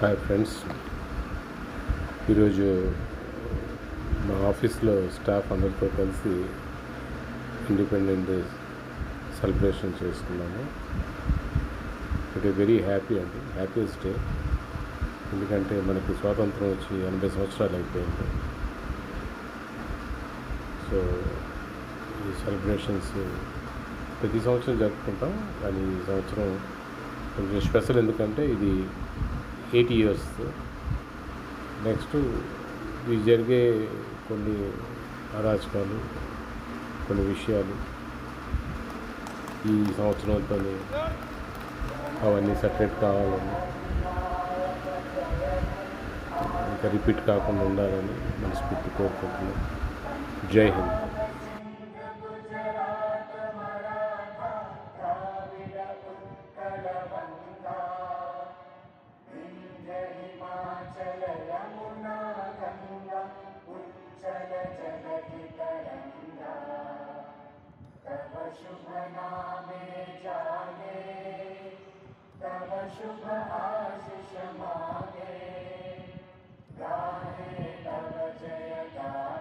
Hi friends, ఈరోజు మా ఆఫీస్లో స్టాఫ్ అందరితో కలిసి ఇండిపెండెన్స్ డే సెలబ్రేషన్ చేసుకున్నాము. It very happiest day. ఎందుకంటే మనకి స్వాతంత్రం వచ్చి 80 సంవత్సరాలు అయిపోయింది. సో ఈ సెలబ్రేషన్స్ ప్రతి సంవత్సరం జరుపుకుంటాం, కానీ ఈ సంవత్సరం కొంచెం స్పెషల్. ఎందుకంటే ఇది 80 years. నెక్స్ట్ ఇవి జరిగే కొన్ని అరాచకాలు, కొన్ని విషయాలు ఈ సంవత్సరంతో అవన్నీ సెటరేట్ కావాలని, ఇంకా రిపీట్ కాకుండా ఉండాలని మనస్ఫూర్తి కోరుకుంటున్నాం. జై హింద్. शुभ नामे जागे, तब शुभ आशीष मांगे, गाहे तब जय गाहे।